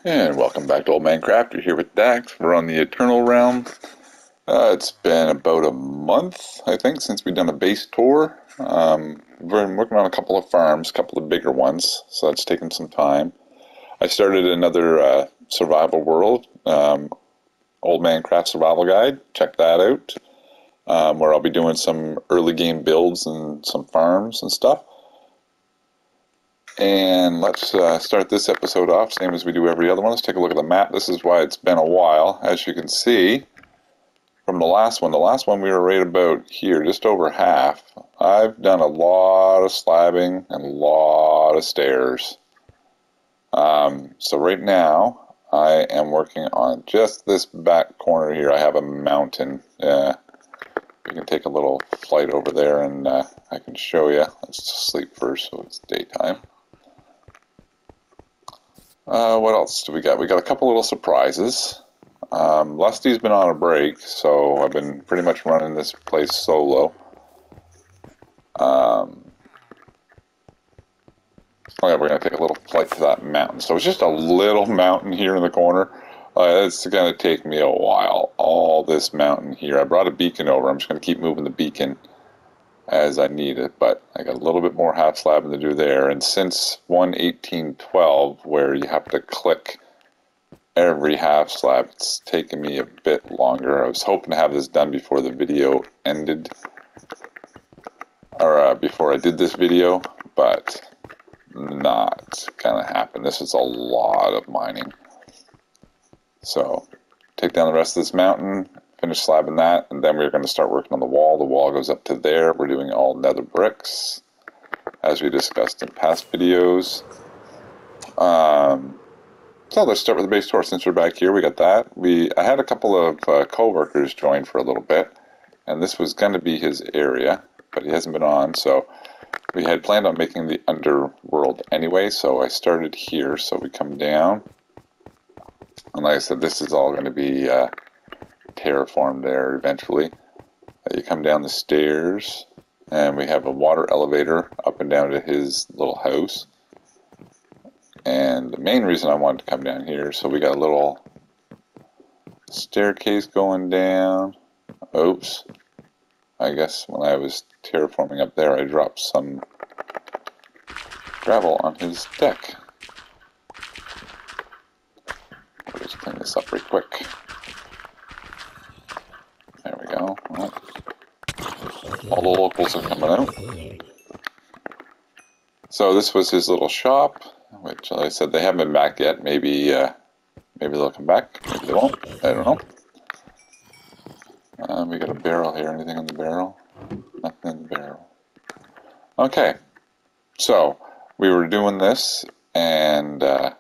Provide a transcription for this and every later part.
And welcome back to Old Man Craft. You're here with Dax. We're on the Eternal Realm. It's been about a month, I think, since we've done a base tour. We've been working on a couple of farms, a couple of bigger ones, so that's taken some time. I started another survival world, Old Man Craft Survival Guide. Check that out, where I'll be doing some early game builds and some farms and stuff. And let's start this episode off, same as we do every other one. Let's take a look at the map. This is why it's been a while. As you can see from the last one we were right about here, just over half. I've done a lot of slabbing and a lot of stairs. So right now I am working on just this back corner here. I have a mountain. We can take a little flight over there and I can show you. Let's just sleep first so it's daytime. What else do we got? We got a couple little surprises. Lusty's been on a break, so I've been pretty much running this place solo. Oh yeah, we're going to take a little flight to that mountain. So it's just a little mountain here in the corner. It's going to take me a while. All this mountain here. I brought a beacon over. I'm just going to keep moving the beacon as I need it, but I got a little bit more half slabbing to do there. And since 1.18.12, where you have to click every half slab, it's taken me a bit longer. I was hoping to have this done before the video ended, or before I did this video, but not gonna happen. This is a lot of mining. So take down the rest of this mountain, finish slabbing that, and then we're going to start working on the wall. The wall goes up to there. We're doing all nether bricks, as we discussed in past videos. So let's start with the base tour. Since we're back here, we got that. I had a couple of co-workers join for a little bit, and this was going to be his area, but he hasn't been on, so we had planned on making the underworld anyway, so I started here. So we come down, and like I said, this is all going to be terraformed there eventually. You come down the stairs, and we have a water elevator up and down to his little house. And the main reason I wanted to come down here, so we got a little staircase going down. Oops. I guess when I was terraforming up there, I dropped some gravel on his deck. We'll just clean this up real quick. There we go. Well, all the locals are coming out. So this was his little shop, which, like I said, they haven't been back yet. Maybe they'll come back. Maybe they won't. I don't know. We got a barrel here. Anything in the barrel? Nothing in the barrel. Okay. So we were doing this, and actually,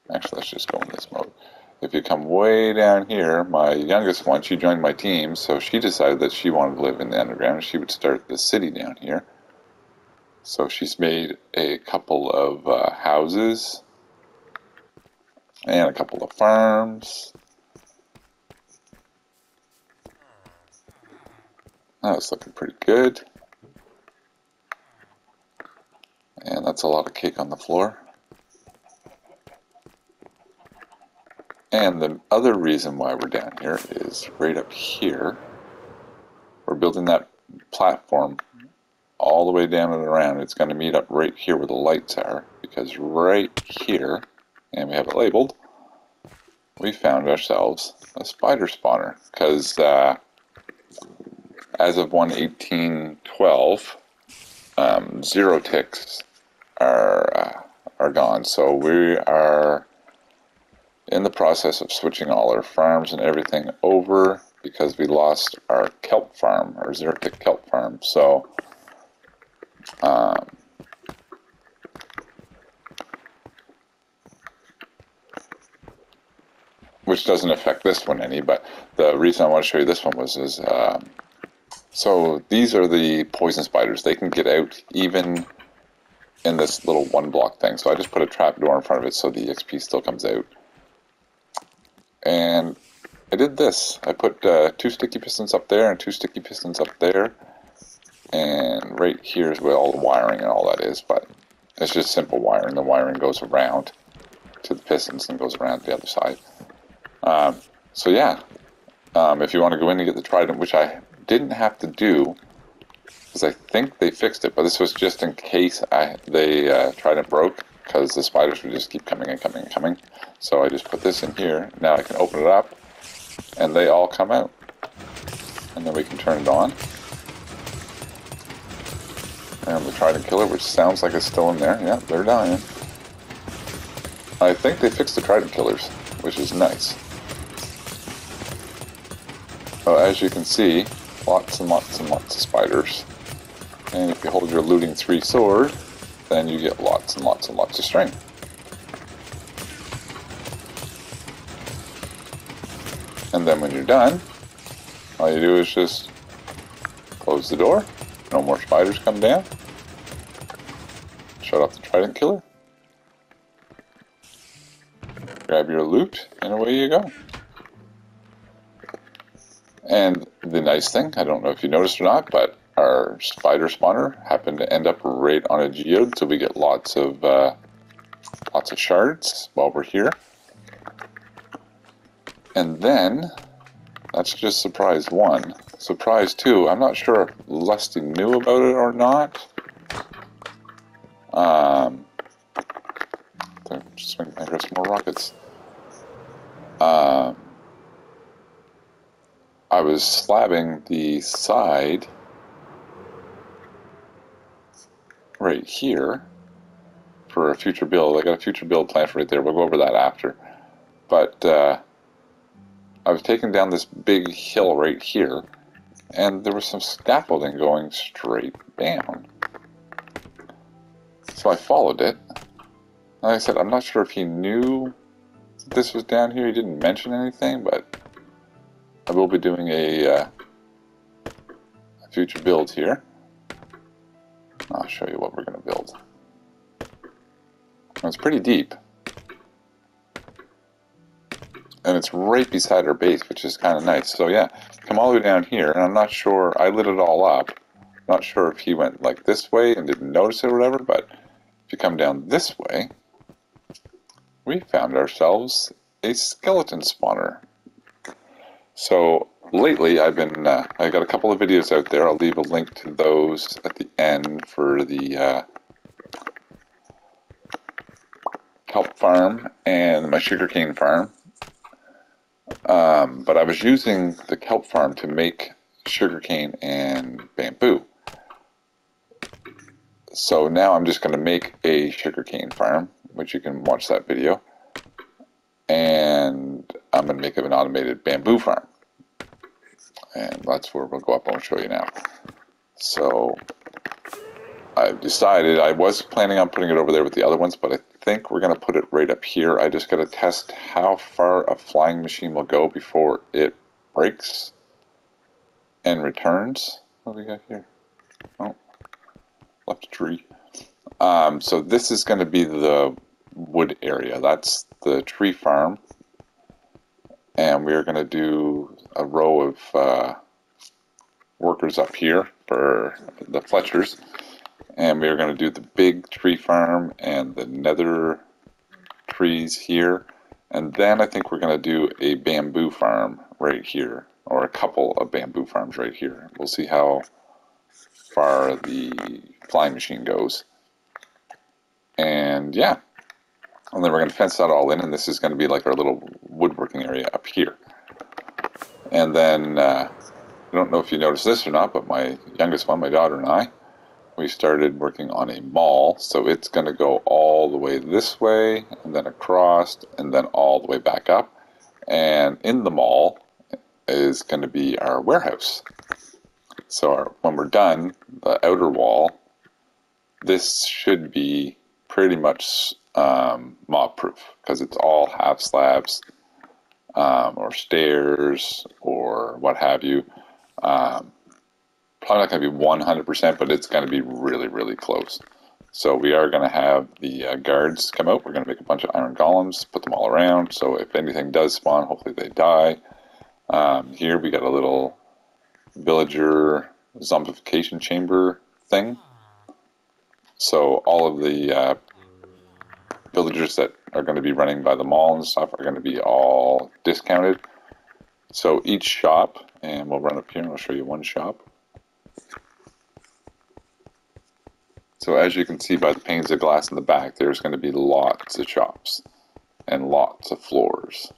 let's just go in this mode. If you come way down here, my youngest one, she joined my team, so she decided that she wanted to live in the underground and she would start the city down here. So she's made a couple of houses and a couple of farms. That's looking pretty good. And that's a lot of cake on the floor. And the other reason why we're down here is right up here. We're building that platform all the way down and around. It's going to meet up right here where the lights are, because right here, and we have it labeled, we found ourselves a spider spawner. Because as of 1.18.12, 0 ticks are gone. So we are in the process of switching all our farms and everything over because we lost our kelp farm, our 0 tick kelp farm. So which doesn't affect this one any, but the reason I want to show you this one was so these are the poison spiders. They can get out even in this little 1 block thing. So I just put a trap door in front of it so the XP still comes out. And I did this. I put 2 sticky pistons up there and 2 sticky pistons up there. And right here is where all the wiring and all that is, but it's just simple wiring. The wiring goes around. to the pistons and goes around the other side. So yeah, if you want to go in and get the trident, which I didn't have to do, because I think they fixed it, but this was just in case the trident broke, because the spiders would just keep coming and coming and coming. So I just put this in here. Now I can open it up, and they all come out. And then we can turn it on. And the trident killer, which sounds like it's still in there. Yeah, they're dying. I think they fixed the trident killers, which is nice. So as you can see, lots and lots and lots of spiders. And if you hold your looting 3 sword, then you get lots and lots and lots of strength. And then when you're done, all you do is just close the door. No more spiders come down. Shut off the trident killer. Grab your loot, and away you go. And the nice thing, I don't know if you noticed or not, but our spider spawner happened to end up right on a geode, so we get lots of shards while we're here. And then, that's just surprise 1. Surprise 2, I'm not sure if Lusty knew about it or not. Just making my some more rockets. I was slabbing the side right here for a future build. I got a future build planned right there. We'll go over that after. But I was taking down this big hill right here, and there was some scaffolding going straight down. So I followed it. Like I said, I'm not sure if he knew this was down here. He didn't mention anything, but I will be doing a future build here. I'll show you what we're going to build. And it's pretty deep. And it's right beside our base, which is kind of nice. So yeah, come all the way down here, and I'm not sure, I lit it all up. I'm not sure if he went like this way and didn't notice it or whatever, but if you come down this way, we found ourselves a skeleton spawner. So lately I've been, I got a couple of videos out there. I'll leave a link to those at the end for the kelp farm and my sugarcane farm. But I was using the kelp farm to make sugarcane and bamboo. So now I'm just going to make a sugarcane farm, which you can watch that video. And I'm going to make an automated bamboo farm. And that's where we'll go up. I'll show you now. So I've decided, I was planning on putting it over there with the other ones, but I think we're going to put it right up here. I just got to test how far a flying machine will go before it breaks and returns. What do we got here? Oh, left a tree. So this is going to be the wood area. That's the tree farm. And we're going to do a row of workers up here for the Fletchers. And we're going to do the big tree farm and the nether trees here. And then I think we're going to do a bamboo farm right here, or a couple of bamboo farms right here. We'll see how far the flying machine goes. And yeah, and then we're going to fence that all in, and this is going to be like our little woodworking area up here. And then, I don't know if you noticed this or not, but my youngest one, my daughter and I, we started working on a mall. So it's going to go all the way this way, and then across, and then all the way back up. And in the mall is going to be our warehouse. So when we're done, the outer wall, this should be pretty much mob proof, because it's all half slabs or stairs or what have you. Probably not going to be 100%, but it's going to be really, really close. So we are going to have the guards come out. We're going to make a bunch of iron golems, put them all around, so if anything does spawn, hopefully they die. Here we got a little villager zombification chamber thing. So all of the villagers that are going to be running by the mall and stuff are going to be all discounted. So each shop, and we'll run up here and I'll show you one shop. So as you can see by the panes of glass in the back, there's going to be lots of shops and lots of floors.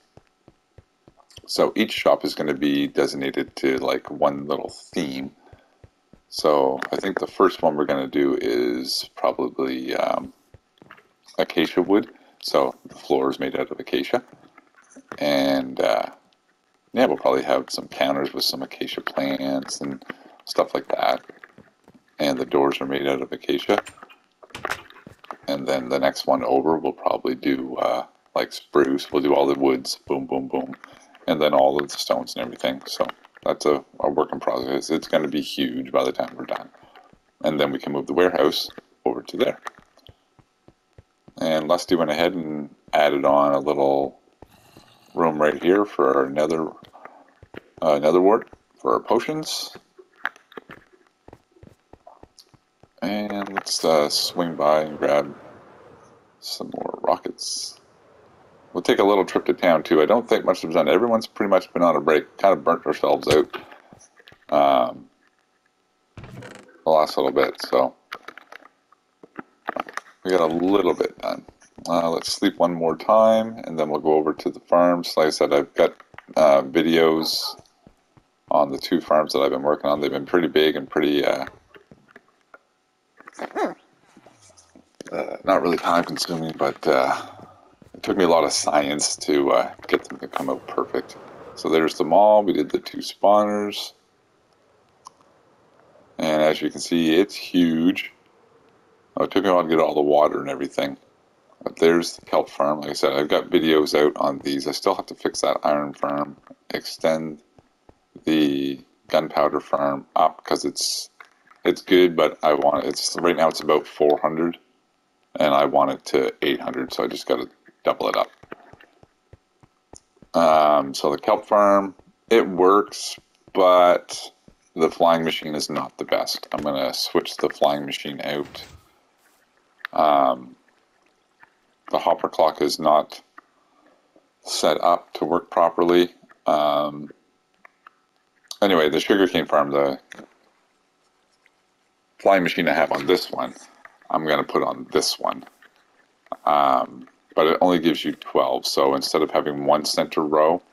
So each shop is going to be designated to like one little theme. So I think the first one we're going to do is probably acacia wood. So the floor is made out of acacia. And yeah, we'll probably have some counters with some acacia plants and stuff like that. And the doors are made out of acacia. And then the next one over, we'll probably do like spruce. We'll do all the woods, boom, boom, boom. And then all of the stones and everything. So that's a work in process. It's going to be huge by the time we're done. And then we can move the warehouse over to there. And Lusty went ahead and added on a little room right here for another ward for our potions. And let's swing by and grab some more rockets. We'll take a little trip to town too. I don't think much was done. Everyone's pretty much been on a break. Kind of burnt ourselves out the last little bit, so we got a little bit done. Let's sleep one more time, and then we'll go over to the farms. Like I said, I've got videos on the 2 farms that I've been working on. They've been pretty big and pretty not really time consuming, but it took me a lot of science to get them to come out perfect. So there's the mall. We did the 2 spawners. And as you can see, it's huge. Oh, it took me a while to get all the water and everything. But there's the kelp farm. Like I said, I've got videos out on these. I still have to fix that iron farm, extend the gunpowder farm up because it's good, but I want it's right now it's about 400, and I want it to 800, so I just got to double it up. So the kelp farm, it works, but the flying machine is not the best. I'm going to switch the flying machine out. The hopper clock is not set up to work properly. Anyway, the sugarcane farm, the flying machine I have on this one, I'm going to put on this one. But it only gives you 12, so instead of having one center row,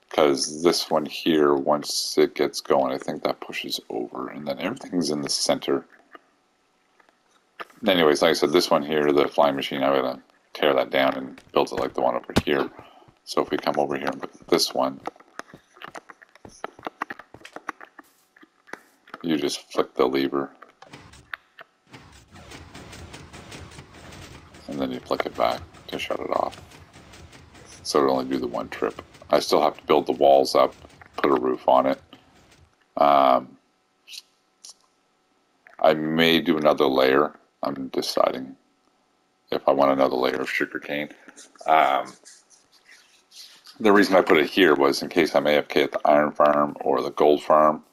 because this one here, once it gets going, I think that pushes over, and then everything's in the center. Anyways, like I said, this one here, the flying machine, I'm going to tear that down and build it like the one over here. So if we come over here and look at this one, you just flick the lever, and then you flick it back to shut it off. So it'll only do the one trip. I still have to build the walls up, put a roof on it. I may do another layer. I'm deciding if I want another layer of sugarcane. The reason I put it here was in case I'm AFK at the iron farm or the gold farm.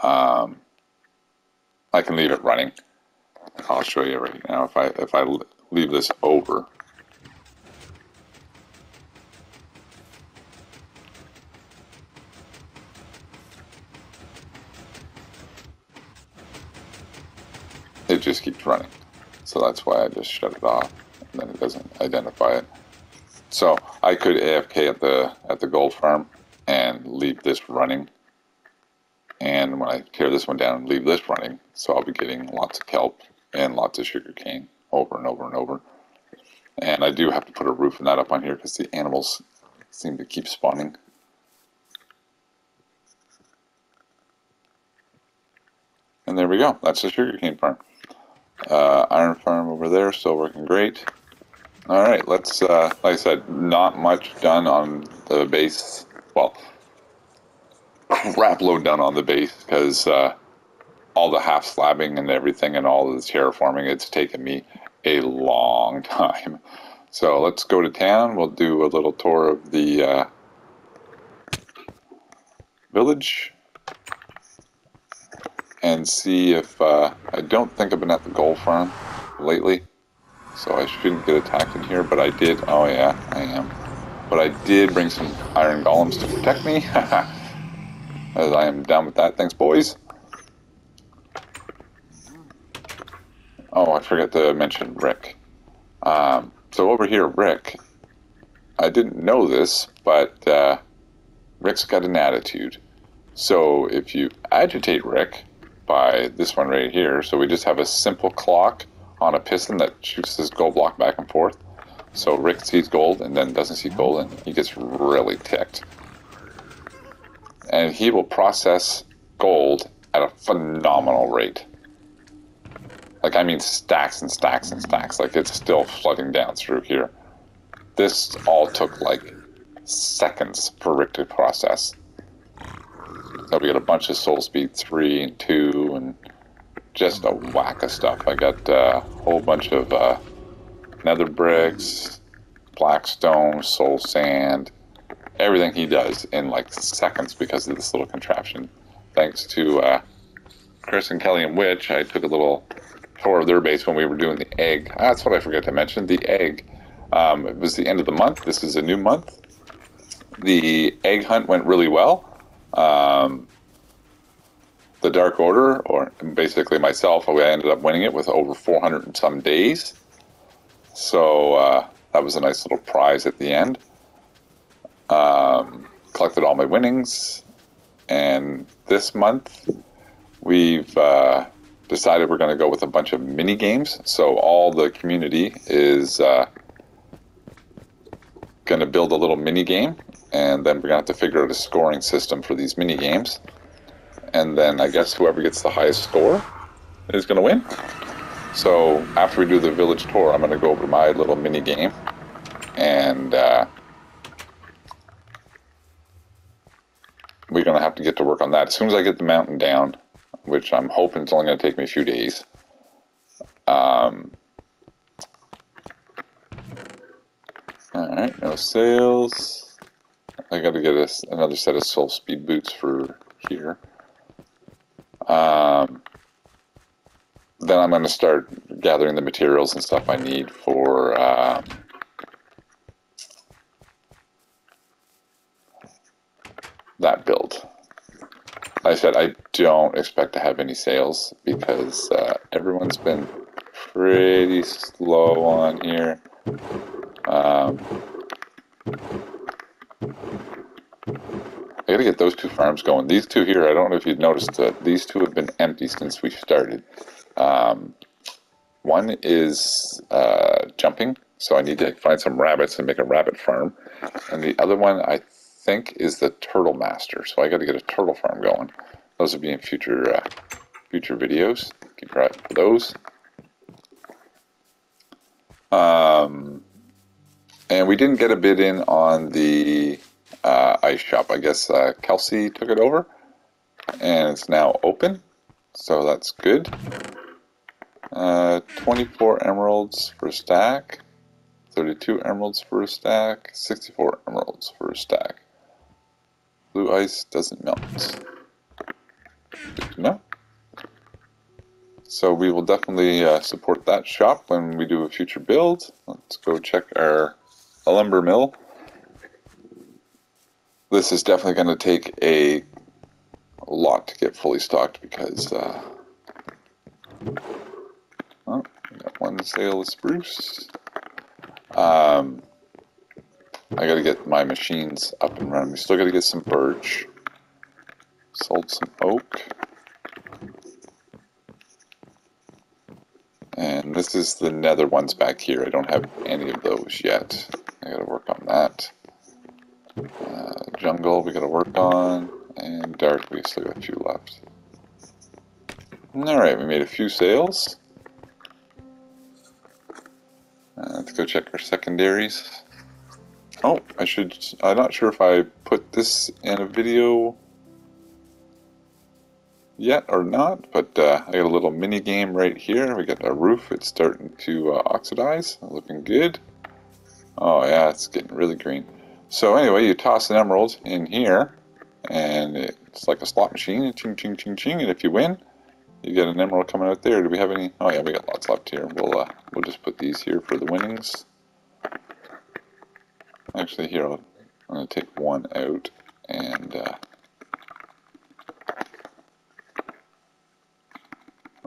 I can leave it running. I'll show you right now. If I leave this over, it just keeps running. So that's why I just shut it off, and then it doesn't identify it. So I could AFK at the gold farm and leave this running. And when I tear this one down and leave this running, so I'll be getting lots of kelp and lots of sugarcane over and over and over. And I do have to put a roof and that up on here because the animals seem to keep spawning. And there we go. That's the sugarcane farm. Iron farm over there, still working great. All right, let's, like I said, not much done on the base. Well, crap load done on the base because all the half slabbing and everything and all of the terraforming, it's taken me a long time. So let's go to town. We'll do a little tour of the village and see if I don't think I've been at the gold farm lately. So I shouldn't get attacked in here, but I did. Oh yeah, I am. But I did bring some iron golems to protect me. As I am down with that. Thanks, boys. Oh, I forgot to mention Rick. So over here, Rick, I didn't know this, but Rick's got an attitude. So if you agitate Rick by this one right here, so we just have a simple clock on a piston that shoots this gold block back and forth. So Rick sees gold and then doesn't see gold, and he gets really ticked. And he will process gold at a phenomenal rate. Like, I mean, stacks and stacks and stacks. Like, it's still flooding down through here. This all took like seconds for Rick to process. So we got a bunch of Soul Speed 3 and 2 and just a whack of stuff. I got a whole bunch of nether bricks, blackstone, soul sand, everything he does in like seconds because of this little contraption. Thanks to Chris and Kelly and Witch, I took a little tour of their base when we were doing the egg. That's what I forgot to mention, the egg. It was the end of the month. This is a new month. The egg hunt went really well. The Dark Order, or basically myself, I ended up winning it with over 400 and some days. So that was a nice little prize at the end. Collected all my winnings. And this month, we've decided we're going to go with a bunch of mini games. So all the community is going to build a little mini game, and then we're going to have to figure out a scoring system for these mini games. And then I guess whoever gets the highest score is going to win. So after we do the village tour, I'm going to go over my little mini game, and we're going to have to get to work on that as soon as I get the mountain down, which I'm hoping it's only going to take me a few days. Alright, no sales. I got to get another set of soul speed boots for here. Then I'm going to start gathering the materials and stuff I need for that build. Like I said, I don't expect to have any sales because everyone's been pretty slow on here. I gotta get those two farms going. These two here, I don't know if you've noticed that these two have been empty since we started. One is jumping, so I need to find some rabbits and make a rabbit farm. And the other one, I think, is the turtle master, so I gotta get a turtle farm going. Those will be in future videos. Keep your eye out for those. And we didn't get a bid in on the ice shop. I guess Kelsey took it over, and it's now open, so that's good. 24 emeralds for a stack, 32 emeralds for a stack, 64 emeralds for a stack. Blue ice doesn't melt. Good to know. So we will definitely support that shop when we do a future build. Let's go check our lumber mill. This is definitely going to take a lot to get fully stocked because oh, we got one sale of spruce. I got to get my machines up and running. We still got to get some birch. Sold some oak. And this is the nether ones back here. I don't have any of those yet. I got to work on that. Jungle we got to work on, and dark we still got a few left. Alright, we made a few sales. Let's go check our secondaries. Oh, I'm not sure if I put this in a video yet or not, but I got a little mini game right here. We got our roof, it's starting to oxidize, looking good. Oh yeah, it's getting really green. So anyway, you toss an emerald in here, and it's like a slot machine, ching ching ching ching, and if you win, you get an emerald coming out there. Do we have any? Oh yeah, we got lots left here. We'll just put these here for the winnings. Actually, here I'm going to take one out and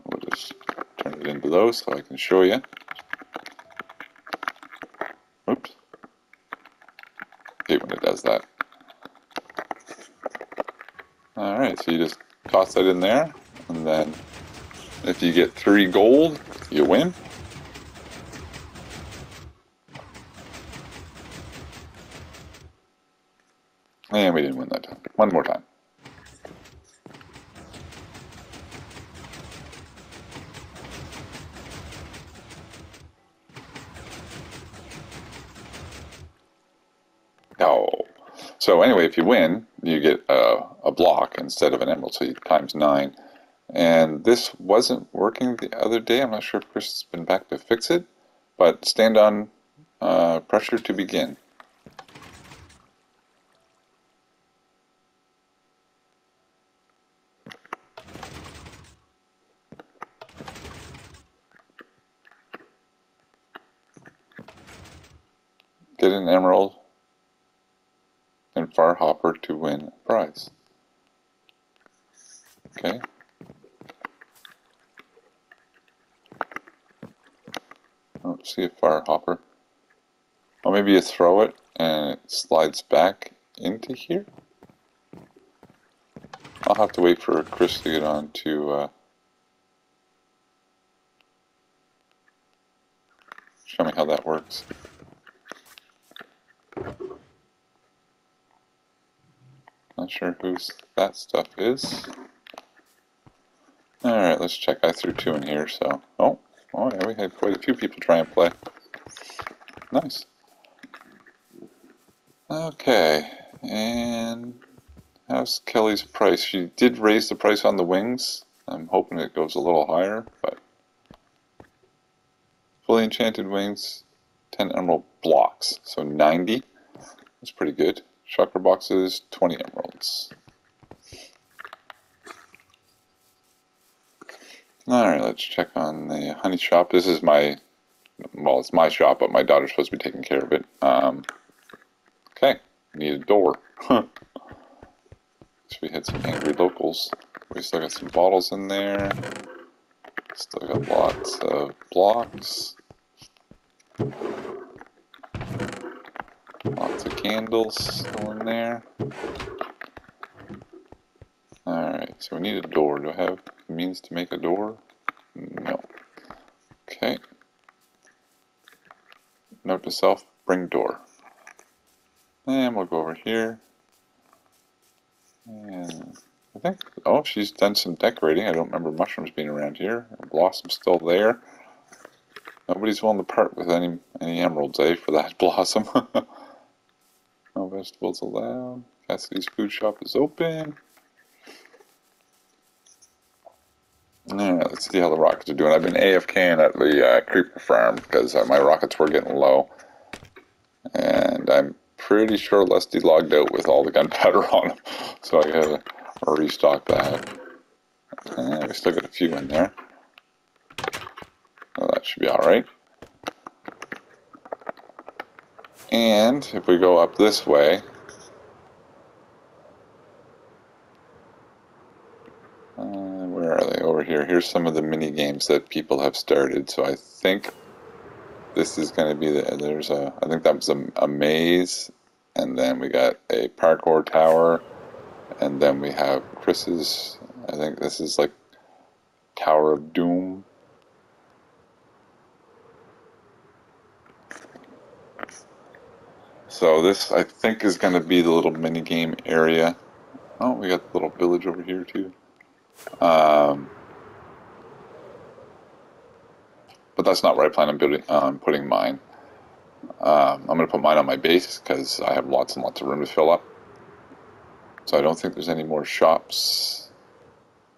we'll just turn it into those so I can show you. Oops. Okay, when it does that. Alright, so you just toss that in there, and then if you get 3 gold, you win. And we didn't win that time. One more time. Oh. So anyway, if you win, you get a block instead of an emerald, so you times 9. And this wasn't working the other day. I'm not sure if Chris has been back to fix it, but stand on pressure to begin. Get an emerald and Far Hopper to win a prize. Okay. Oh, see a Fire Hopper. Or maybe you throw it and it slides back into here. I'll have to wait for Chris to get on to show me how that works. Not sure whose that stuff is. Alright, let's check. I threw 2 in here, so... Oh yeah, we had quite a few people try and play. Nice. Okay, and how's Kelly's price? She did raise the price on the wings. I'm hoping it goes a little higher, but... Fully enchanted wings, 10 emerald blocks, so 90. That's pretty good. Chakra boxes, 20 emeralds. Alright, let's check on the honey shop. This is my, well, it's my shop, but my daughter's supposed to be taking care of it. Okay, need a door. So we had some angry locals. We still got some bottles in there. Still got lots of blocks. Lots of candles still in there. Alright, so we need a door. Do I have the means to make a door? No. Okay. Note to self, bring door. And we'll go over here. And I think, oh, she's done some decorating. I don't remember mushrooms being around here. Blossom's still there. Nobody's willing to part with any emeralds, eh, for that blossom. No vegetables allowed. Cassidy's food shop is open. Alright, let's see how the rockets are doing. I've been AFKing at the creeper farm because my rockets were getting low. And I'm pretty sure Lusty logged out with all the gunpowder on them. So I gotta restock that. We still got a few in there. So that should be alright. And if we go up this way, where are they? Over here. Here's some of the mini games that people have started. So I think this is going to be I think that was a maze, and then we got a parkour tower, and then we have Chris's, I think this is like Tower of Doom. So this, I think, is going to be the little mini game area. Oh, we got the little village over here too. But that's not where I plan on putting mine. I'm going to put mine on my base because I have lots and lots of room to fill up. So I don't think there's any more shops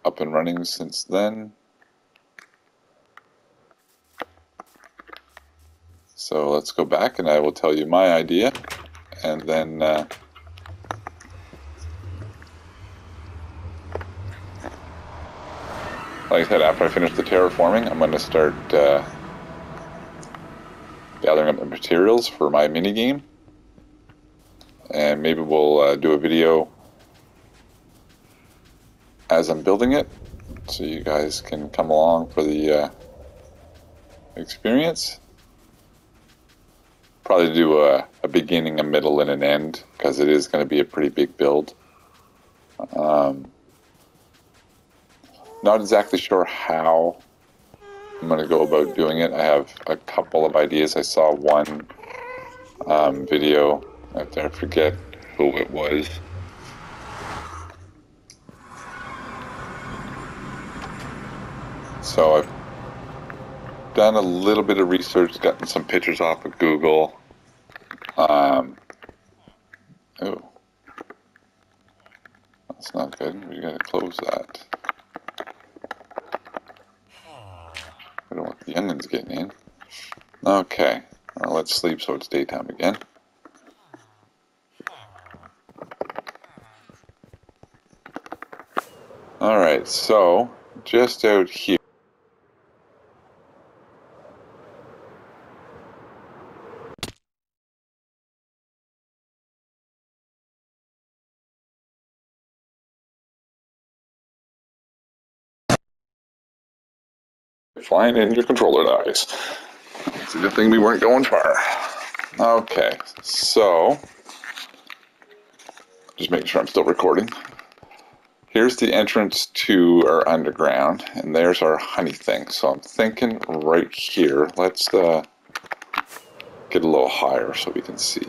up and running since then. So let's go back and I will tell you my idea, and then like I said, after I finish the terraforming, I'm going to start gathering up the materials for my mini game, and maybe we'll do a video as I'm building it, so you guys can come along for the experience. Probably do a beginning, a middle, and an end, because it is going to be a pretty big build. Not exactly sure how I'm going to go about doing it. I have a couple of ideas. I saw one video out there, I forget who it was. So I've done a little bit of research, gotten some pictures off of Google. Oh, that's not good. We gotta close that. I don't want the onions getting in. Okay, well, let's sleep so it's daytime again. Alright, so just out here. Flying in, your controller dies. It's a good thing we weren't going far. Okay, so just making sure I'm still recording. Here's the entrance to our underground, and there's our honey thing. So I'm thinking right here, let's get a little higher so we can see.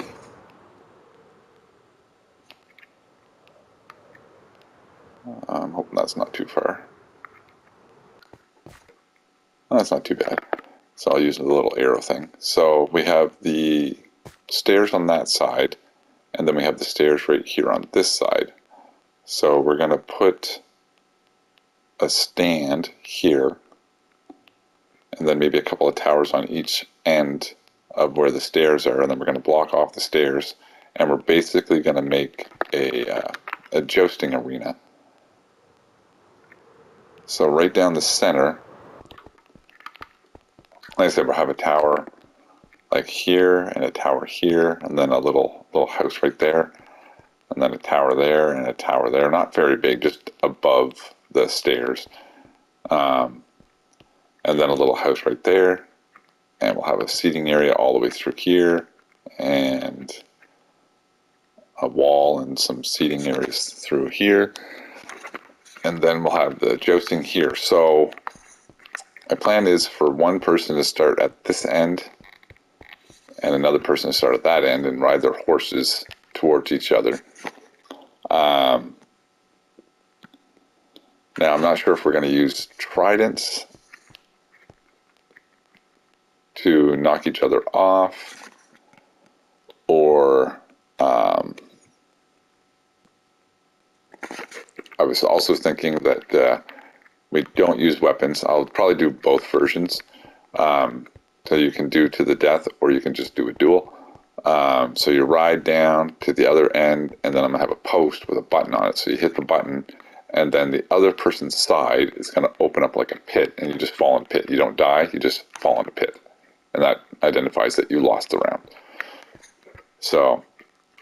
I'm hoping that's not too far. Oh, that's not too bad. So I'll use the little arrow thing. So we have the stairs on that side, and then we have the stairs right here on this side. So we're going to put a stand here, and then maybe a couple of towers on each end of where the stairs are, and then we're going to block off the stairs, and we're basically going to make a jousting arena. So right down the center, like I said, we'll have a tower like here, and a tower here, and then a little house right there, and then a tower there, and a tower there. Not very big, just above the stairs. And then a little house right there, and we'll have a seating area all the way through here, and a wall and some seating areas through here, and then we'll have the jousting here. So my plan is for one person to start at this end and another person to start at that end and ride their horses towards each other. Now I'm not sure if we're going to use tridents to knock each other off, or I was also thinking that we don't use weapons. I'll probably do both versions. So you can do to the death, or you can just do a duel. So you ride down to the other end, and then I'm going to have a post with a button on it. So you hit the button, and then the other person's side is going to open up like a pit, and you just fall in a pit. You don't die, you just fall in a pit. And that identifies that you lost the round. So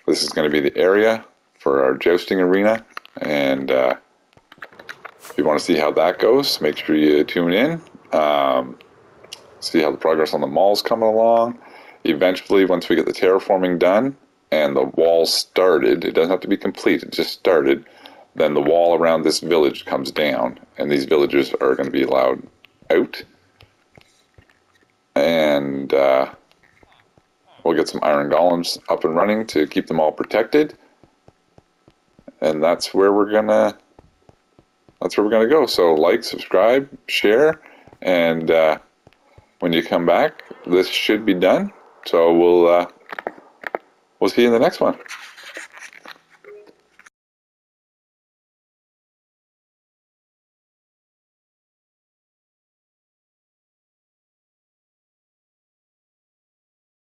this is going to be the area for our jousting arena, and if you want to see how that goes, make sure you tune in. See how the progress on the mall's coming along. Eventually, once we get the terraforming done and the wall started, it doesn't have to be complete, it just started, then the wall around this village comes down, and these villagers are going to be allowed out. And we'll get some iron golems up and running to keep them all protected. And that's where we're gonna go. So like, subscribe, share, and when you come back, this should be done. So we'll see you in the next one.